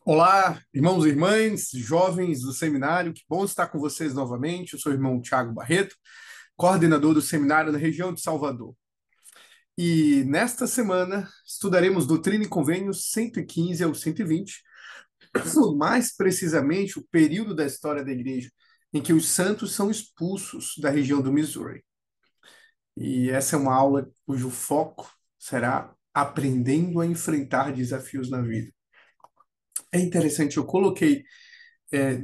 Olá, irmãos e irmãs, jovens do seminário, que bom estar com vocês novamente. Eu sou o irmão Tiago Barreto, coordenador do seminário na região de Salvador. E nesta semana estudaremos Doutrina e Convênios 115 ao 120, mais precisamente o período da história da igreja em que os santos são expulsos da região do Missouri. E essa é uma aula cujo foco será aprendendo a enfrentar desafios na vida. É interessante, eu coloquei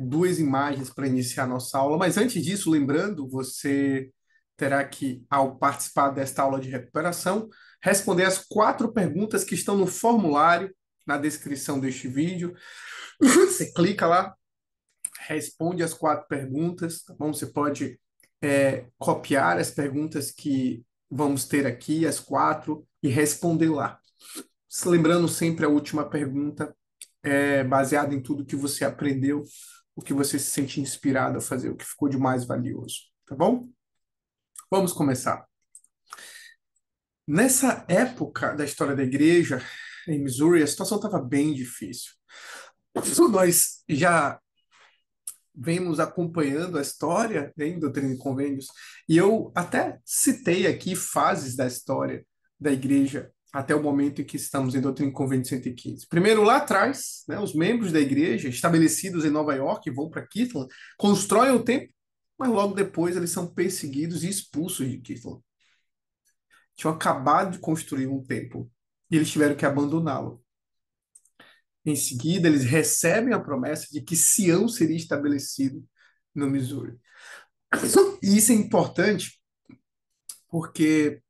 duas imagens para iniciar nossa aula, mas antes disso, lembrando, você terá que, ao participar desta aula de recuperação, responder as quatro perguntas que estão no formulário na descrição deste vídeo. Você clica lá, responde as quatro perguntas, tá bom? Você pode copiar as perguntas que vamos ter aqui, as quatro, e responder lá. Lembrando sempre a última pergunta baseada em tudo que você aprendeu, o que você se sente inspirado a fazer, o que ficou de mais valioso, tá bom? Vamos começar. Nessa época da história da igreja, em Missouri, a situação estava bem difícil. Nós já vemos acompanhando a história, né, em Doutrina e Convênios, e eu até citei aqui fases da história da igreja até o momento em que estamos em Doutrina e Convênios 115. Primeiro, lá atrás, né, os membros da igreja, estabelecidos em Nova York, vão para Kirtland, constroem o templo, mas logo depois eles são perseguidos e expulsos de Kirtland. Tinham acabado de construir um templo e eles tiveram que abandoná-lo. Em seguida, eles recebem a promessa de que Sião seria estabelecido no Missouri. E isso é importante porque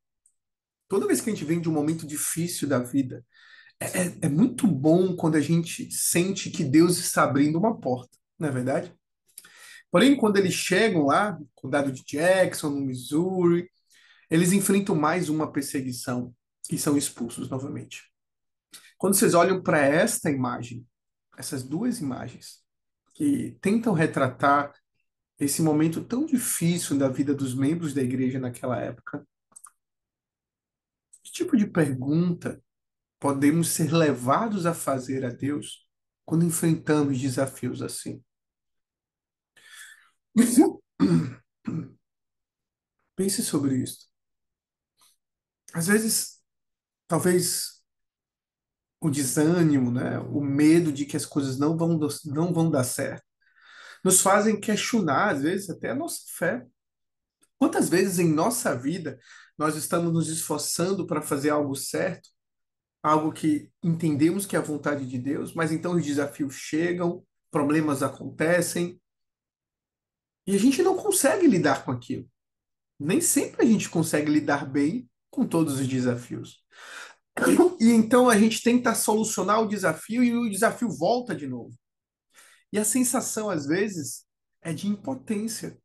toda vez que a gente vem de um momento difícil da vida, é muito bom quando a gente sente que Deus está abrindo uma porta, não é verdade? Porém, quando eles chegam lá, no condado de Jackson, no Missouri, eles enfrentam mais uma perseguição e são expulsos novamente. Quando vocês olham para esta imagem, essas duas imagens, que tentam retratar esse momento tão difícil da vida dos membros da igreja naquela época, que tipo de pergunta podemos ser levados a fazer a Deus quando enfrentamos desafios assim? Pense sobre isso. Às vezes, talvez o desânimo, né, o medo de que as coisas não vão dar certo, nos fazem questionar, às vezes, até a nossa fé. Quantas vezes em nossa vida nós estamos nos esforçando para fazer algo certo, algo que entendemos que é a vontade de Deus, mas então os desafios chegam, problemas acontecem, e a gente não consegue lidar com aquilo. Nem sempre a gente consegue lidar bem com todos os desafios. E então a gente tenta solucionar o desafio e o desafio volta de novo. E a sensação, às vezes, é de impotência.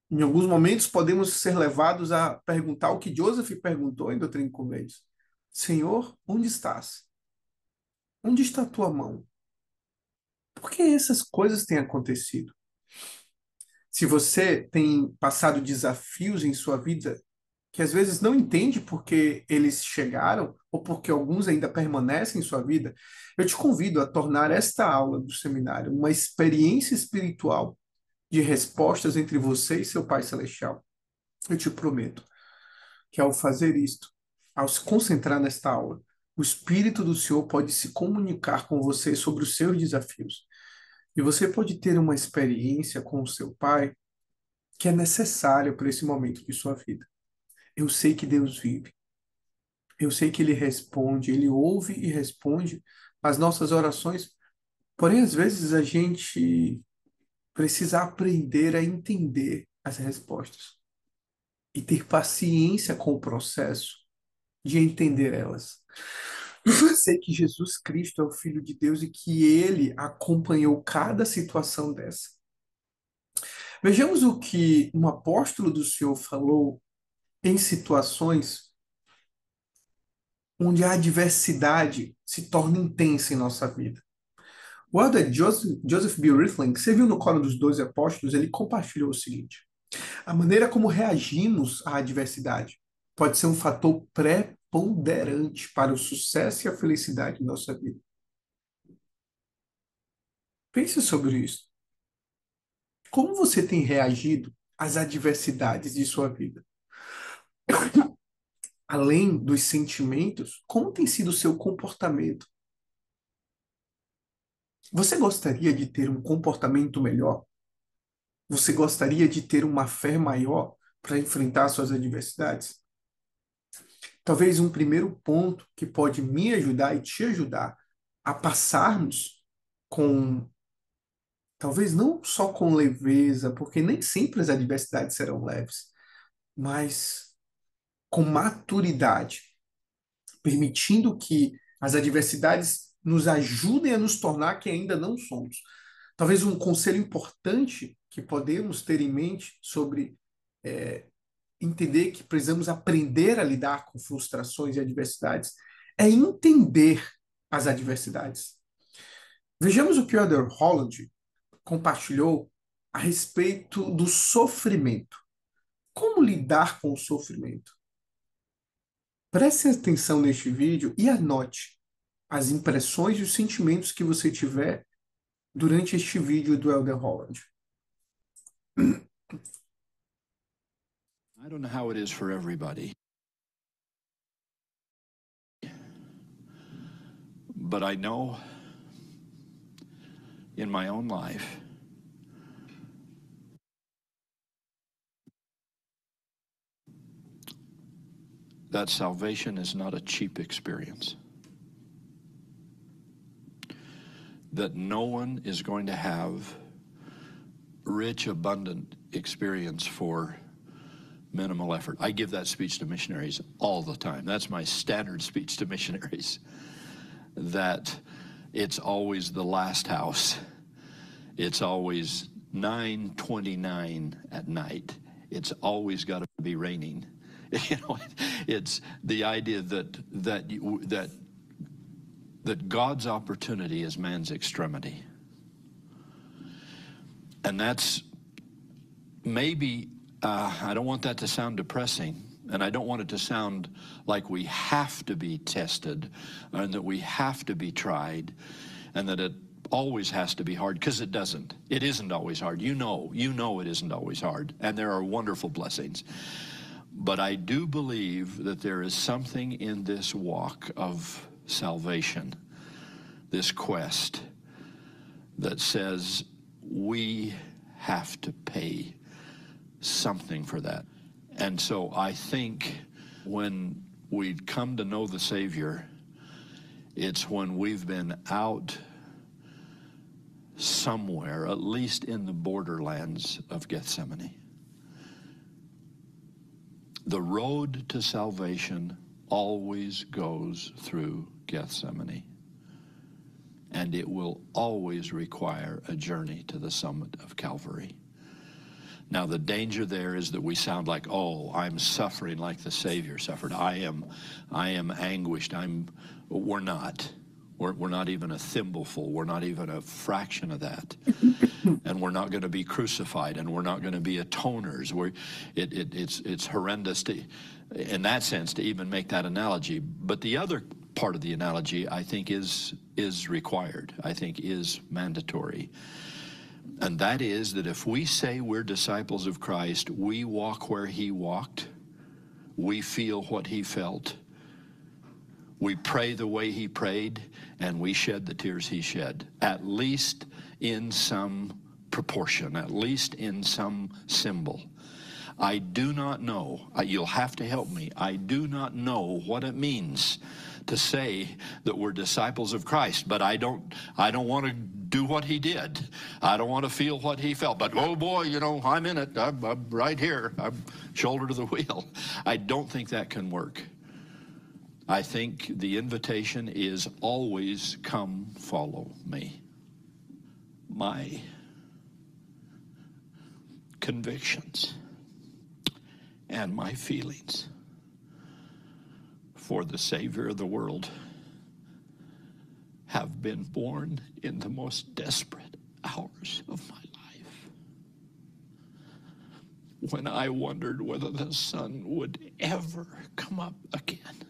Em alguns momentos, podemos ser levados a perguntar o que Joseph perguntou em Doutrina e Convênios: Senhor, onde estás? Onde está a tua mão? Por que essas coisas têm acontecido? Se você tem passado desafios em sua vida que às vezes não entende porque eles chegaram ou porque alguns ainda permanecem em sua vida, eu te convido a tornar esta aula do seminário uma experiência espiritual de respostas entre você e seu Pai Celestial. Eu te prometo que ao fazer isto, ao se concentrar nesta aula, o Espírito do Senhor pode se comunicar com você sobre os seus desafios. E você pode ter uma experiência com o seu Pai que é necessária para esse momento de sua vida. Eu sei que Deus vive. Eu sei que Ele responde, Ele ouve e responde as nossas orações. Porém, às vezes a gente precisa aprender a entender as respostas e ter paciência com o processo de entender elas. Eu sei que Jesus Cristo é o Filho de Deus e que Ele acompanhou cada situação dessa. Vejamos o que um apóstolo do Senhor falou em situações onde a adversidade se torna intensa em nossa vida. O elder Joseph B. Rithling, que serviu no coro dos 12 apóstolos, ele compartilhou o seguinte: a maneira como reagimos à adversidade pode ser um fator preponderante para o sucesso e a felicidade em nossa vida. Pense sobre isso. Como você tem reagido às adversidades de sua vida? Além dos sentimentos, como tem sido o seu comportamento? Você gostaria de ter um comportamento melhor? Você gostaria de ter uma fé maior para enfrentar suas adversidades? Talvez um primeiro ponto que pode me ajudar e te ajudar a passarmos com, talvez não só com leveza, porque nem sempre as adversidades serão leves, mas com maturidade, permitindo que as adversidades nos ajudem a nos tornar quem ainda não somos. Talvez um conselho importante que podemos ter em mente sobre entender que precisamos aprender a lidar com frustrações e adversidades é entender as adversidades. Vejamos o que o Elder Holland compartilhou a respeito do sofrimento. Como lidar com o sofrimento? Preste atenção neste vídeo e anote as impressões e os sentimentos que você tiver durante este vídeo do Elder Holland. I don't know how it is for everybody, but I know in my own life that salvation is not a cheap experience. That no one is going to have rich, abundant experience for minimal effort. I give that speech to missionaries all the time. That's my standard speech to missionaries. That it's always the last house. It's always 9:29 at night. It's always got to be raining. You know, it's the idea that God's opportunity is man's extremity. And that's maybe, I don't want that to sound depressing, and I don't want it to sound like we have to be tested and that we have to be tried and that it always has to be hard, because it doesn't. It isn't always hard. You know it isn't always hard, and there are wonderful blessings. But I do believe that there is something in this walk of salvation, this quest, that says we have to pay something for that. And so I think when we come to know the Savior, it's when we've been out somewhere, at least in the borderlands of Gethsemane. The road to salvation always goes through Gethsemane, and it will always require a journey to the summit of Calvary. Now, the danger there is that we sound like, oh, I'm suffering like the Savior suffered. I am anguished. We're not. We're not even a thimbleful. We're not even a fraction of that. And we're not going to be crucified, and we're not going to be atoners. It's horrendous in that sense to even make that analogy. But the other part of the analogy, I think, is required. I think is mandatory. And that is that if we say we're disciples of Christ, we walk where he walked, we feel what he felt, we pray the way he prayed, and we shed the tears he shed, at least in some proportion, at least in some symbol. I do not know, you'll have to help me, I do not know what it means to say that we're disciples of Christ, but I don't want to do what he did. I don't want to feel what he felt, but oh boy, you know, I'm in it. I'm right here. I'm shoulder to the wheel. I don't think that can work. I think the invitation is always come follow me. My convictions and my feelings for the Savior of the world have been born in the most desperate hours of my life, when I wondered whether the sun would ever come up again.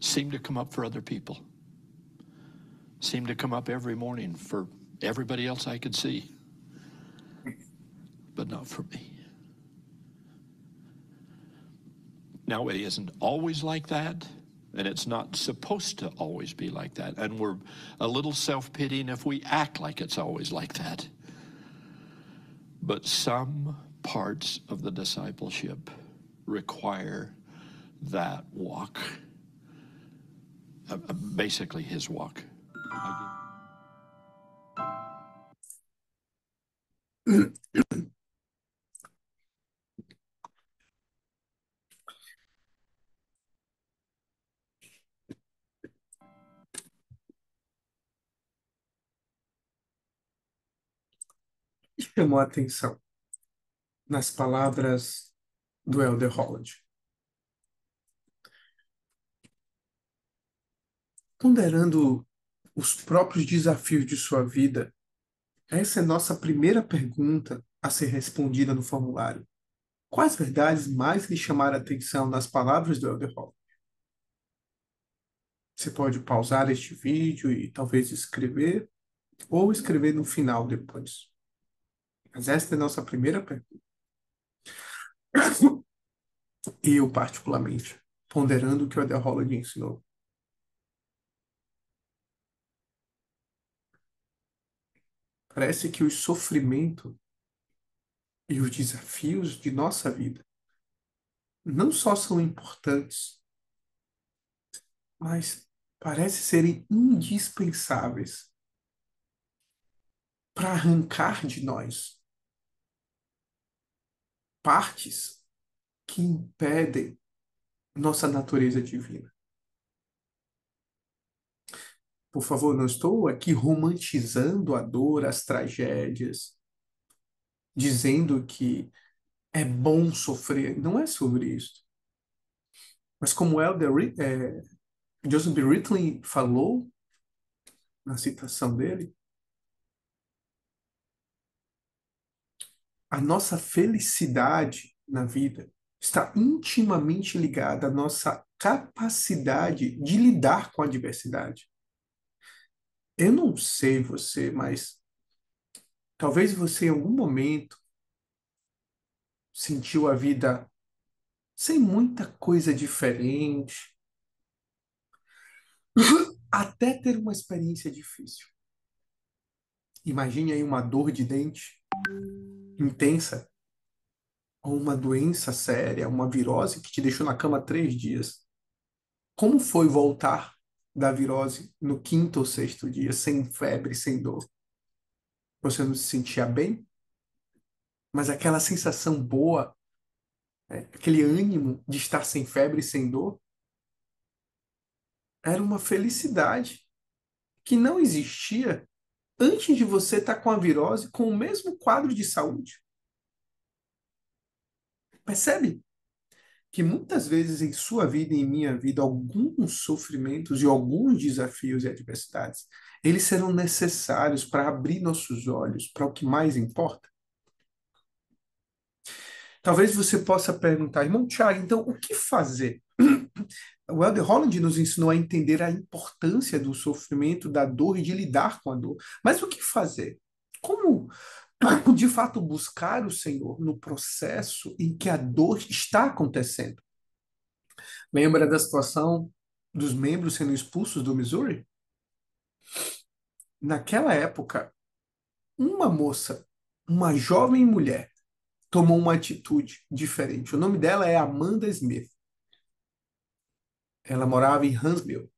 Seemed to come up for other people, seemed to come up every morning for everybody else I could see, but not for me. Now, it isn't always like that, and it's not supposed to always be like that, and we're a little self-pitying if we act like it's always like that. But some parts of the discipleship require that walk, basically his walk. Chamou a atenção nas palavras do Elder Holland. Ponderando os próprios desafios de sua vida, essa é nossa primeira pergunta a ser respondida no formulário. Quais verdades mais lhe chamaram a atenção nas palavras do Elder Holland? Você pode pausar este vídeo e talvez escrever, ou escrever no final depois. Mas esta é a nossa primeira pergunta. Eu, particularmente, ponderando o que o Elder Holland ensinou, parece que o sofrimento e os desafios de nossa vida não só são importantes, mas parecem serem indispensáveis para arrancar de nós partes que impedem nossa natureza divina. Por favor, não estou aqui romantizando a dor, as tragédias, dizendo que é bom sofrer. Não é sobre isso. Mas como Joseph B. Ritling falou na citação dele, a nossa felicidade na vida está intimamente ligada à nossa capacidade de lidar com a adversidade. Eu não sei você, mas talvez você em algum momento sentiu a vida sem muita coisa diferente, até ter uma experiência difícil. Imagine aí uma dor de dente intensa, ou uma doença séria, uma virose que te deixou na cama 3 dias. Como foi voltar da virose no quinto ou sexto dia, sem febre, sem dor? Você não se sentia bem? Mas aquela sensação boa, aquele ânimo de estar sem febre e sem dor, era uma felicidade que não existia antes de você estar com a virose, com o mesmo quadro de saúde. Percebe que muitas vezes em sua vida e em minha vida, alguns sofrimentos e alguns desafios e adversidades, eles serão necessários para abrir nossos olhos para o que mais importa? Talvez você possa perguntar, irmão Tiago, então o que fazer? O Elder Holland nos ensinou a entender a importância do sofrimento, da dor e de lidar com a dor. Mas o que fazer? Como, de fato, buscar o Senhor no processo em que a dor está acontecendo? Lembra da situação dos membros sendo expulsos do Missouri? Naquela época, uma moça, uma jovem mulher, tomou uma atitude diferente. O nome dela é Amanda Smith. Ela morava em Huntsville,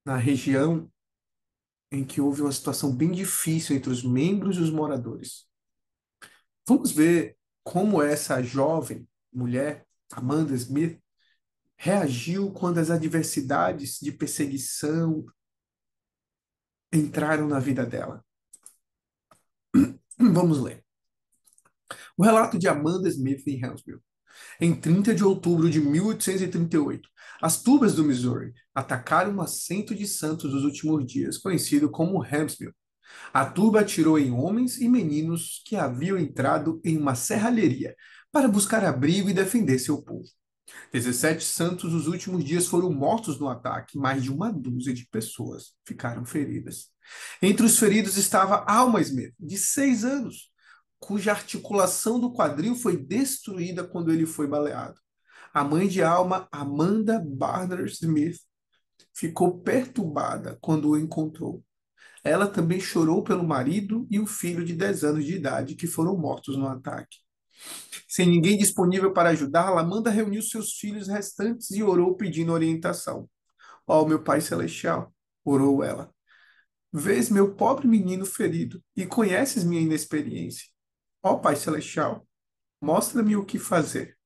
na região em que houve uma situação bem difícil entre os membros e os moradores. Vamos ver como essa jovem mulher, Amanda Smith, reagiu quando as adversidades de perseguição entraram na vida dela. Vamos ler. O relato de Amanda Smith em Huntsville. Em 30 de outubro de 1838, as tubas do Missouri atacaram um assento de santos dos últimos dias, conhecido como Huntsville. A turba atirou em homens e meninos que haviam entrado em uma serralheria para buscar abrigo e defender seu povo. 17 santos nos últimos dias foram mortos no ataque. Mais de uma dúzia de pessoas ficaram feridas. Entre os feridos estava Alma Smith, de 6 anos, cuja articulação do quadril foi destruída quando ele foi baleado. A mãe de Alma, Amanda Barner Smith, ficou perturbada quando o encontrou. Ela também chorou pelo marido e o filho de 10 anos de idade que foram mortos no ataque. Sem ninguém disponível para ajudá-la, Amanda reuniu seus filhos restantes e orou pedindo orientação. Ó, meu Pai Celestial, orou ela, vês meu pobre menino ferido e conheces minha inexperiência. Ó Pai Celestial, mostra-me o que fazer.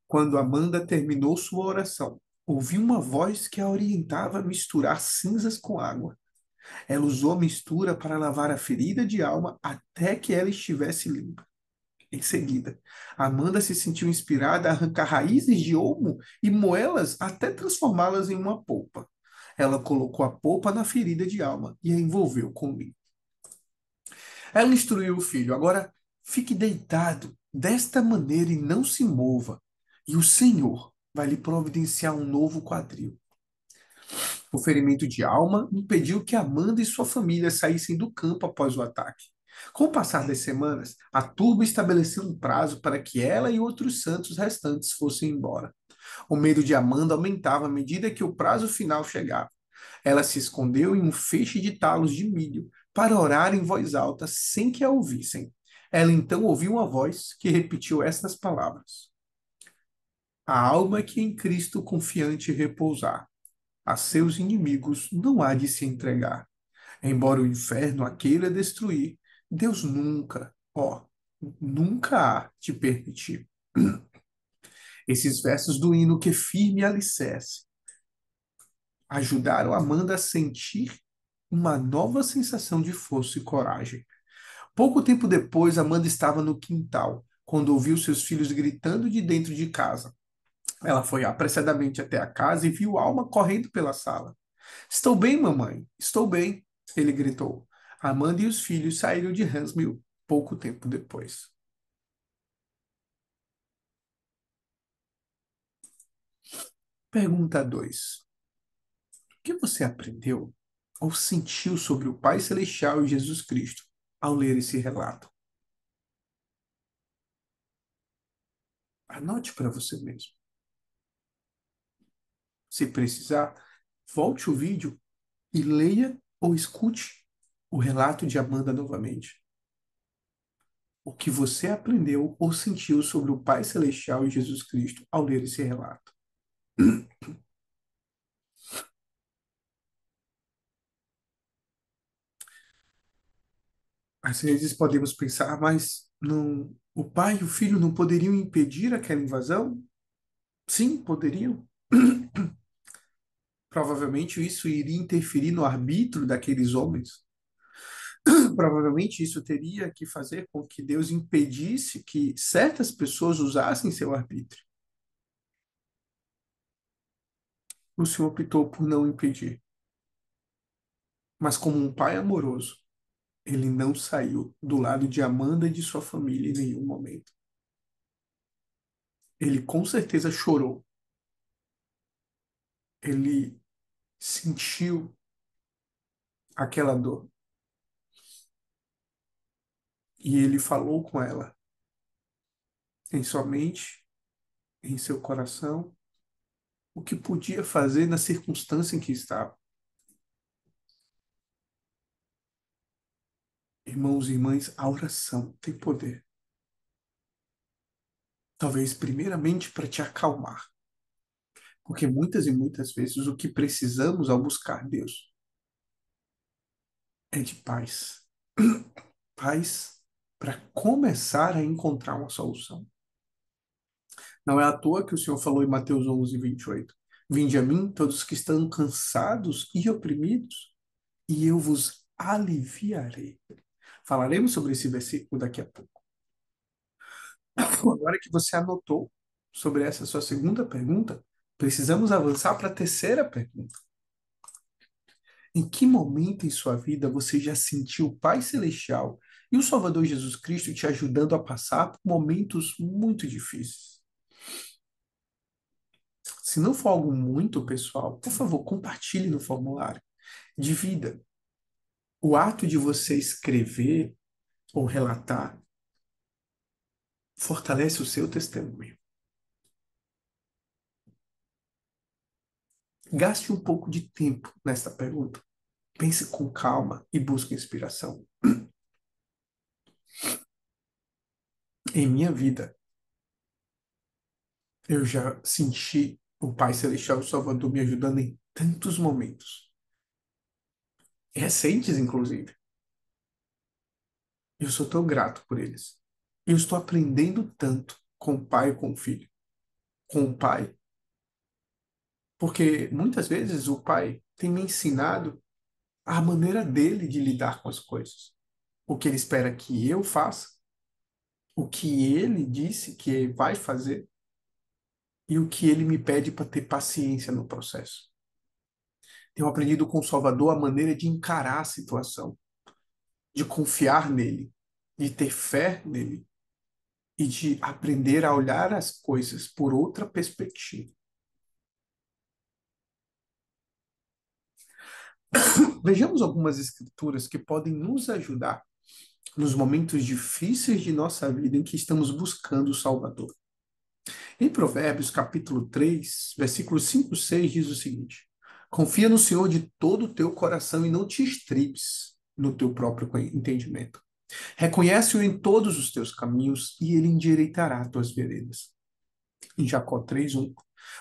Quando Amanda terminou sua oração, ouviu uma voz que a orientava a misturar cinzas com água. Ela usou a mistura para lavar a ferida de Alma até que ela estivesse limpa. Em seguida, Amanda se sentiu inspirada a arrancar raízes de olmo e moê-las até transformá-las em uma polpa. Ela colocou a polpa na ferida de Alma e a envolveu com linho. Ela instruiu o filho: agora fique deitado desta maneira e não se mova, e o Senhor vai lhe providenciar um novo quadril. O ferimento de Alma impediu que Amanda e sua família saíssem do campo após o ataque. Com o passar das semanas, a turba estabeleceu um prazo para que ela e outros santos restantes fossem embora. O medo de Amanda aumentava à medida que o prazo final chegava. Ela se escondeu em um feixe de talos de milho para orar em voz alta sem que a ouvissem. Ela então ouviu uma voz que repetiu estas palavras: a alma que em Cristo confiante repousar, a seus inimigos não há de se entregar. Embora o inferno a queira destruir, Deus nunca, nunca há de permitir. Esses versos do hino Que Firme Alicerce ajudaram Amanda a sentir uma nova sensação de força e coragem. Pouco tempo depois, Amanda estava no quintal, quando ouviu seus filhos gritando de dentro de casa. Ela foi apressadamente até a casa e viu Alma correndo pela sala. Estou bem, mamãe, estou bem, ele gritou. Amanda e os filhos saíram de Huntsville pouco tempo depois. Pergunta 2. O que você aprendeu ou sentiu sobre o Pai Celestial e Jesus Cristo ao ler esse relato? Anote para você mesmo. Se precisar, volte o vídeo e leia ou escute o relato de Amanda novamente. O que você aprendeu ou sentiu sobre o Pai Celestial e Jesus Cristo ao ler esse relato? Às vezes podemos pensar, mas não, o pai e o filho não poderiam impedir aquela invasão? Sim, poderiam. Provavelmente isso iria interferir no arbítrio daqueles homens. Provavelmente isso teria que fazer com que Deus impedisse que certas pessoas usassem seu arbítrio. O Senhor optou por não impedir. Mas como um pai amoroso, ele não saiu do lado de Amanda e de sua família em nenhum momento. Ele com certeza chorou. Ele sentiu aquela dor. E ele falou com ela em sua mente, em seu coração, o que podia fazer na circunstância em que estava. Irmãos e irmãs, a oração tem poder. Talvez primeiramente para te acalmar. Porque muitas e muitas vezes o que precisamos ao buscar Deus é de paz. Paz para começar a encontrar uma solução. Não é à toa que o Senhor falou em Mateus 11:28. Vinde a mim, todos que estão cansados e oprimidos, e eu vos aliviarei. Falaremos sobre esse versículo daqui a pouco. Agora que você anotou sobre essa sua segunda pergunta, precisamos avançar para a terceira pergunta. Em que momento em sua vida você já sentiu o Pai Celestial e o Salvador Jesus Cristo te ajudando a passar por momentos muito difíceis? Se não for algo muito pessoal, por favor, compartilhe no formulário. Divida. O ato de você escrever ou relatar fortalece o seu testemunho. Gaste um pouco de tempo nesta pergunta. Pense com calma e busque inspiração. Em minha vida, eu já senti o Pai Celestial e o Salvador me ajudando em tantos momentos, recentes inclusive. Eu sou tão grato por eles. Eu estou aprendendo tanto com o pai e com o filho, com o pai, porque muitas vezes o pai tem me ensinado a maneira dele de lidar com as coisas, o que ele espera que eu faça, o que ele disse que vai fazer e o que ele me pede para ter paciência no processo. Tenho aprendido com o Salvador a maneira de encarar a situação, de confiar nele, de ter fé nele e de aprender a olhar as coisas por outra perspectiva. Vejamos algumas escrituras que podem nos ajudar nos momentos difíceis de nossa vida em que estamos buscando o Salvador. Em Provérbios, capítulo 3, versículos 5 e 6, diz o seguinte: Confia no Senhor de todo o teu coração e não te estribes no teu próprio entendimento. Reconhece-o em todos os teus caminhos e ele endireitará tuas veredas. Em Jacó 3:1.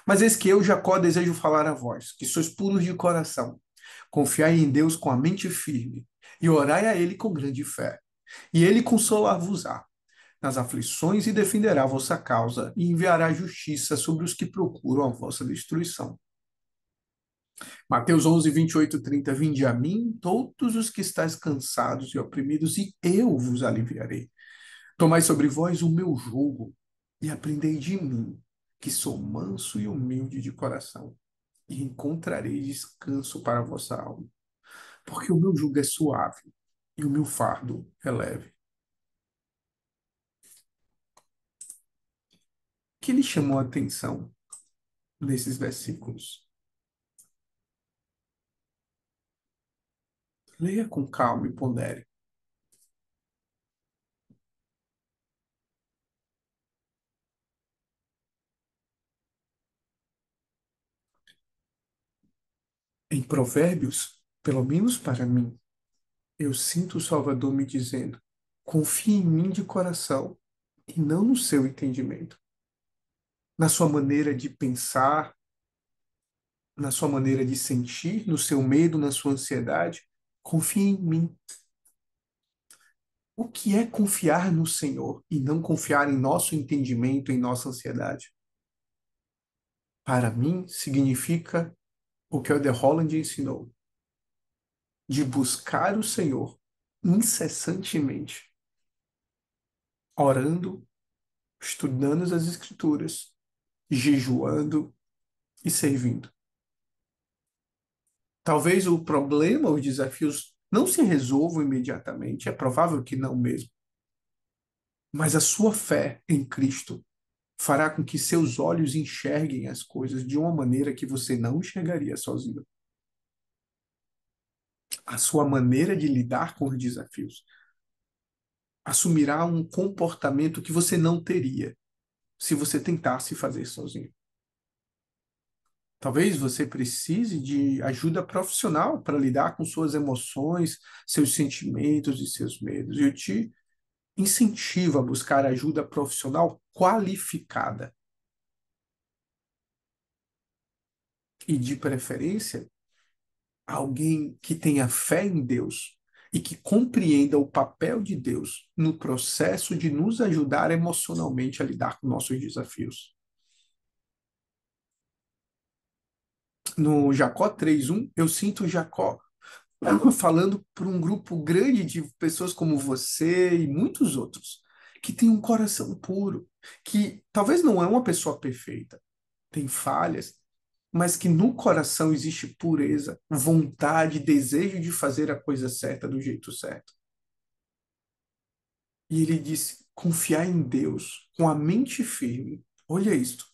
Mas eis que eu, Jacó, desejo falar a vós, que sois puros de coração. Confiai em Deus com a mente firme e orai a ele com grande fé. E ele consolar-vos-á nas aflições e defenderá a vossa causa e enviará justiça sobre os que procuram a vossa destruição. Mateus 11, 28, 30. Vinde a mim, todos os que estáis cansados e oprimidos, e eu vos aliviarei. Tomai sobre vós o meu jugo e aprendei de mim, que sou manso e humilde de coração, e encontrarei descanso para a vossa alma. Porque o meu jugo é suave e o meu fardo é leve. O que lhe chamou a atenção nesses versículos? Leia com calma e pondere. Em Provérbios, pelo menos para mim, eu sinto o Salvador me dizendo: confie em mim de coração e não no seu entendimento, na sua maneira de pensar, na sua maneira de sentir, no seu medo, na sua ansiedade. Confie em mim. O que é confiar no Senhor e não confiar em nosso entendimento, em nossa ansiedade? Para mim, significa o que o de Holland ensinou, de buscar o Senhor incessantemente, orando, estudando as Escrituras, jejuando e servindo. Talvez o problema, os desafios não se resolvam imediatamente, é provável que não mesmo, mas a sua fé em Cristo fará com que seus olhos enxerguem as coisas de uma maneira que você não enxergaria sozinho. A sua maneira de lidar com os desafios assumirá um comportamento que você não teria se você tentasse fazer sozinho. Talvez você precise de ajuda profissional para lidar com suas emoções, seus sentimentos e seus medos. E eu te incentivo a buscar ajuda profissional qualificada e, de preferência, alguém que tenha fé em Deus e que compreenda o papel de Deus no processo de nos ajudar emocionalmente a lidar com nossos desafios. No Jacó 3:1, eu sinto Jacó falando para um grupo grande de pessoas como você e muitos outros, que tem um coração puro, que talvez não é uma pessoa perfeita, tem falhas, mas que no coração existe pureza, vontade, desejo de fazer a coisa certa do jeito certo. E ele disse: confiar em Deus com a mente firme. Olha isto.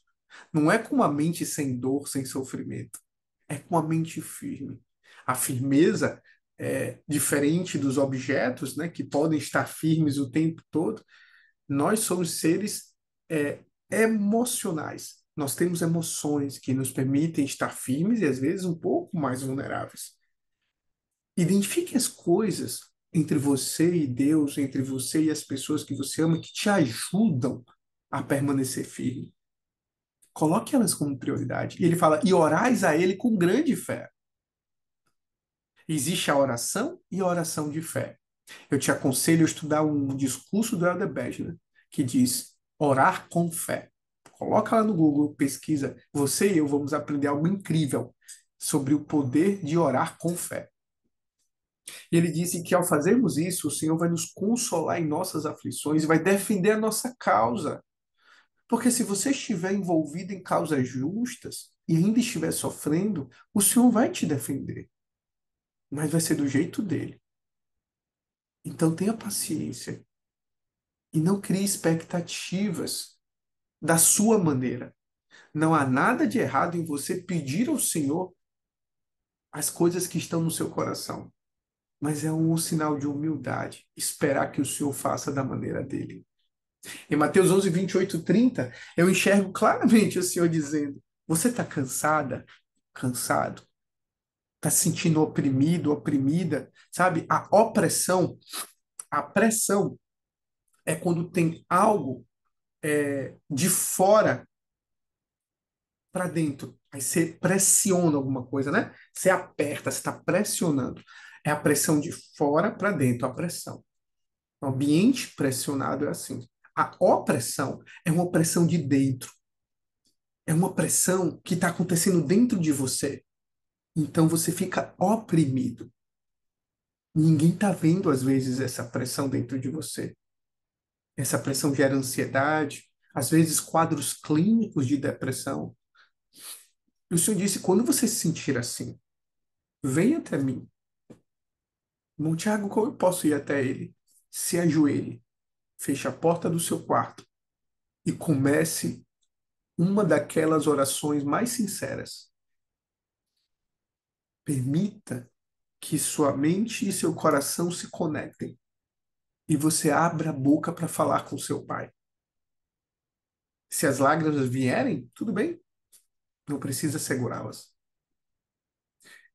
Não é com uma mente sem dor, sem sofrimento. É com a mente firme. A firmeza é diferente dos objetos, né, que podem estar firmes o tempo todo. Nós somos seres é, emocionais. Nós temos emoções que nos permitem estar firmes e às vezes um pouco mais vulneráveis. Identifique as coisas entre você e Deus, entre você e as pessoas que você ama, que te ajudam a permanecer firme. Coloque elas como prioridade. E ele fala: e orais a ele com grande fé. Existe a oração e a oração de fé. Eu te aconselho a estudar um discurso do Elder Bednar, que diz orar com fé. Coloca lá no Google, pesquisa. Você e eu vamos aprender algo incrível sobre o poder de orar com fé. E ele disse que ao fazermos isso, o Senhor vai nos consolar em nossas aflições e vai defender a nossa causa. Porque se você estiver envolvido em causas justas e ainda estiver sofrendo, o Senhor vai te defender, mas vai ser do jeito dele. Então tenha paciência e não crie expectativas da sua maneira. Não há nada de errado em você pedir ao Senhor as coisas que estão no seu coração, mas é um sinal de humildade esperar que o Senhor faça da maneira dele. Em Mateus 11, 28, 30, eu enxergo claramente o Senhor dizendo: você está cansada? Cansado? Está se sentindo oprimido, oprimida? Sabe? A pressão é quando tem algo de fora para dentro. Aí você pressiona alguma coisa, né? Você aperta, você está pressionando. É a pressão de fora para dentro, a pressão. O ambiente pressionado é assim. A opressão é uma opressão de dentro. É uma pressão que está acontecendo dentro de você. Então você fica oprimido. Ninguém está vendo, às vezes, essa pressão dentro de você. Essa pressão gera ansiedade, às vezes quadros clínicos de depressão. E o Senhor disse: quando você se sentir assim, venha até mim. Irmão Tiago, como eu posso ir até ele? Se ajoelhe, feche a porta do seu quarto e comece uma daquelas orações mais sinceras. Permita que sua mente e seu coração se conectem e você abra a boca para falar com seu pai. Se as lágrimas vierem, tudo bem, não precisa segurá-las.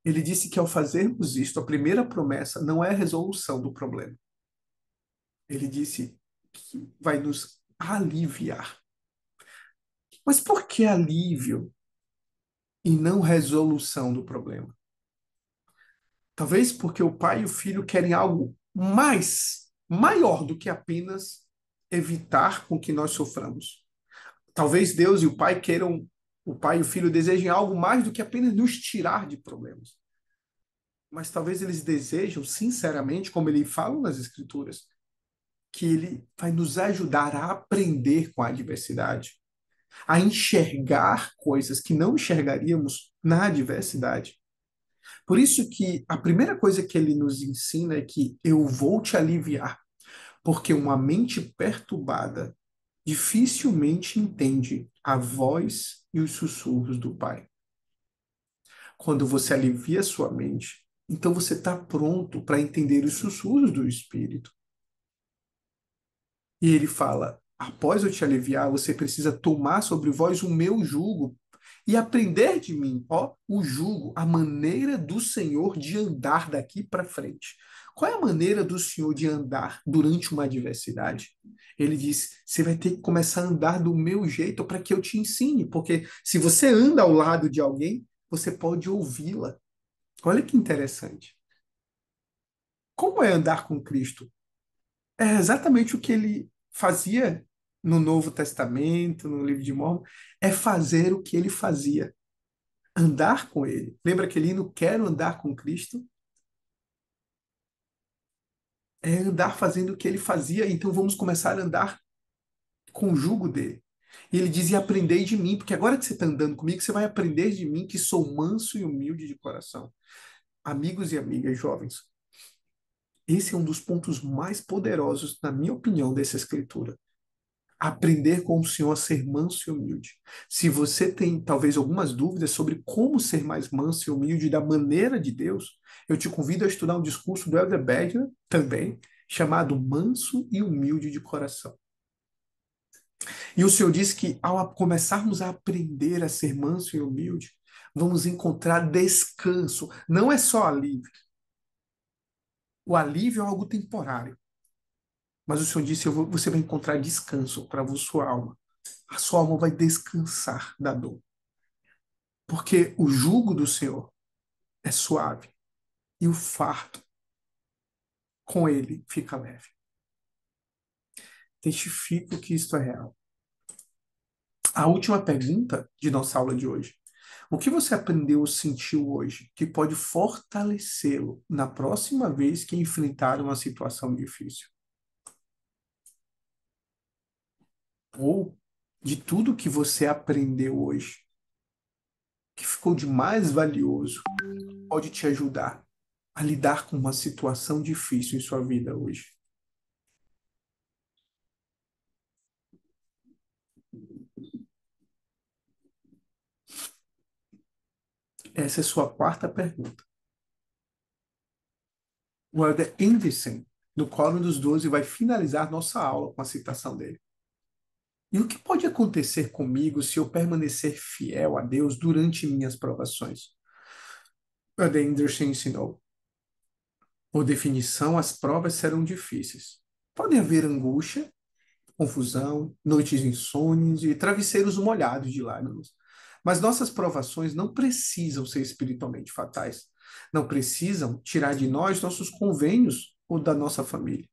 Ele disse que ao fazermos isto, a primeira promessa não é a resolução do problema. Ele disse que vai nos aliviar. Mas por que alívio e não resolução do problema? Talvez porque o pai e o filho querem algo maior do que apenas evitar com que nós soframos. Talvez Deus e o pai queiram, o pai e o filho desejem algo mais do que apenas nos tirar de problemas. Mas talvez eles desejam, sinceramente, como ele fala nas Escrituras, que ele vai nos ajudar a aprender com a adversidade, a enxergar coisas que não enxergaríamos na adversidade. Por isso que a primeira coisa que ele nos ensina é que eu vou te aliviar, porque uma mente perturbada dificilmente entende a voz e os sussurros do Pai. Quando você alivia sua mente, então você está pronto para entender os sussurros do Espírito. E ele fala: após eu te aliviar, você precisa tomar sobre vós o meu jugo e aprender de mim, ó, o jugo, a maneira do Senhor de andar daqui para frente. Qual é a maneira do Senhor de andar durante uma adversidade? Ele diz: você vai ter que começar a andar do meu jeito para que eu te ensine, porque se você anda ao lado de alguém, você pode ouvi-la. Olha que interessante. Como é andar com Cristo? É exatamente o que ele fazia no Novo Testamento, no livro de Mormon, é fazer o que ele fazia, andar com ele. Lembra aquele hino Quero andar com Cristo? É andar fazendo o que ele fazia, então vamos começar a andar com o jugo dele. E ele dizia: aprendei de mim, porque agora que você está andando comigo, você vai aprender de mim, que sou manso e humilde de coração. Amigos e amigas jovens, esse é um dos pontos mais poderosos, na minha opinião, dessa escritura. aprender com o Senhor a ser manso e humilde. Se você tem talvez algumas dúvidas sobre como ser mais manso e humilde da maneira de Deus, eu te convido a estudar um discurso do Elder Berger também, chamado Manso e Humilde de Coração. E o Senhor diz que ao começarmos a aprender a ser manso e humilde, vamos encontrar descanso. Não é só alívio. O alívio é algo temporário. Mas o Senhor disse, você vai encontrar descanso para a sua alma. A sua alma vai descansar da dor. Porque o jugo do Senhor é suave e o fardo com ele fica leve. Testifico que isto é real. A última pergunta de nossa aula de hoje. O que você aprendeu ou sentiu hoje que pode fortalecê-lo na próxima vez que enfrentar uma situação difícil? Ou de tudo que você aprendeu hoje, que ficou de mais valioso, pode te ajudar a lidar com uma situação difícil em sua vida hoje? Essa é a sua quarta pergunta. O Elder Anderson, no Quórum dos Doze, vai finalizar nossa aula com a citação dele. E o que pode acontecer comigo se eu permanecer fiel a Deus durante minhas provações? O Elder Anderson ensinou. Por definição, as provas serão difíceis. Pode haver angústia, confusão, noites insônias e travesseiros molhados de lágrimas. Mas nossas provações não precisam ser espiritualmente fatais. Não precisam tirar de nós nossos convênios ou da nossa família.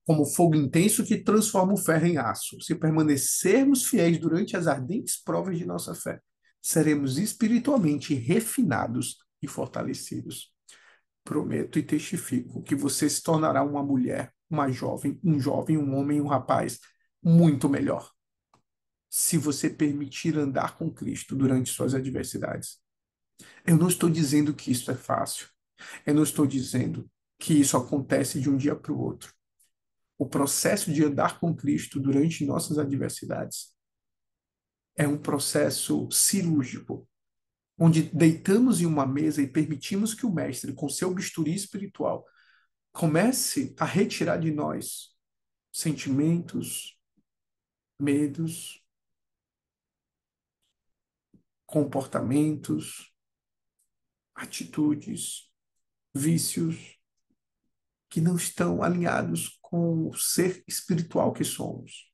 Como fogo intenso que transforma o ferro em aço. Se permanecermos fiéis durante as ardentes provas de nossa fé, seremos espiritualmente refinados e fortalecidos. Prometo e testifico que você se tornará uma mulher, uma jovem, um homem, um rapaz muito melhor, se você permitir andar com Cristo durante suas adversidades. Eu não estou dizendo que isso é fácil. Eu não estou dizendo que isso acontece de um dia para o outro. O processo de andar com Cristo durante nossas adversidades é um processo cirúrgico, onde deitamos em uma mesa e permitimos que o Mestre, com seu bisturi espiritual, comece a retirar de nós sentimentos, medos, comportamentos, atitudes, vícios que não estão alinhados com o ser espiritual que somos.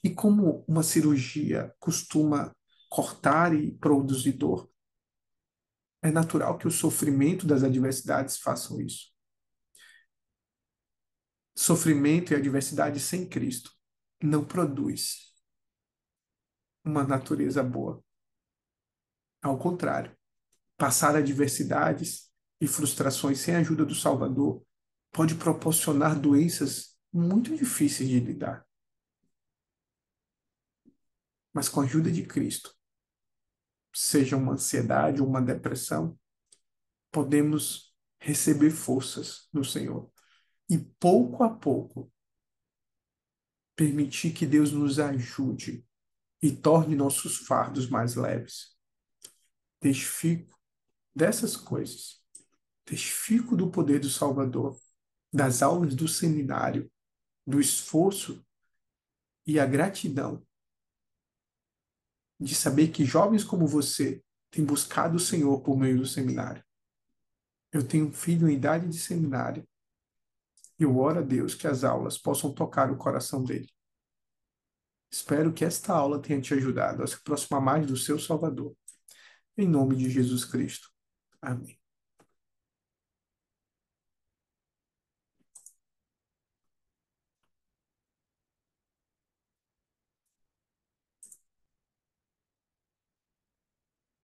E como uma cirurgia costuma cortar e produzir dor, é natural que o sofrimento das adversidades façam isso. Sofrimento e adversidade sem Cristo não produz uma natureza boa. Ao contrário, passar adversidades e frustrações sem a ajuda do Salvador pode proporcionar doenças muito difíceis de lidar. Mas com a ajuda de Cristo, seja uma ansiedade ou uma depressão, podemos receber forças no Senhor. E pouco a pouco, permitir que Deus nos ajude e torne nossos fardos mais leves. Testifico dessas coisas. Testifico do poder do Salvador, das aulas do seminário, do esforço e a gratidão de saber que jovens como você têm buscado o Senhor por meio do seminário. Eu tenho um filho em idade de seminário e eu oro a Deus que as aulas possam tocar o coração dele. Espero que esta aula tenha te ajudado a se aproximar mais do seu Salvador. Em nome de Jesus Cristo. Amém.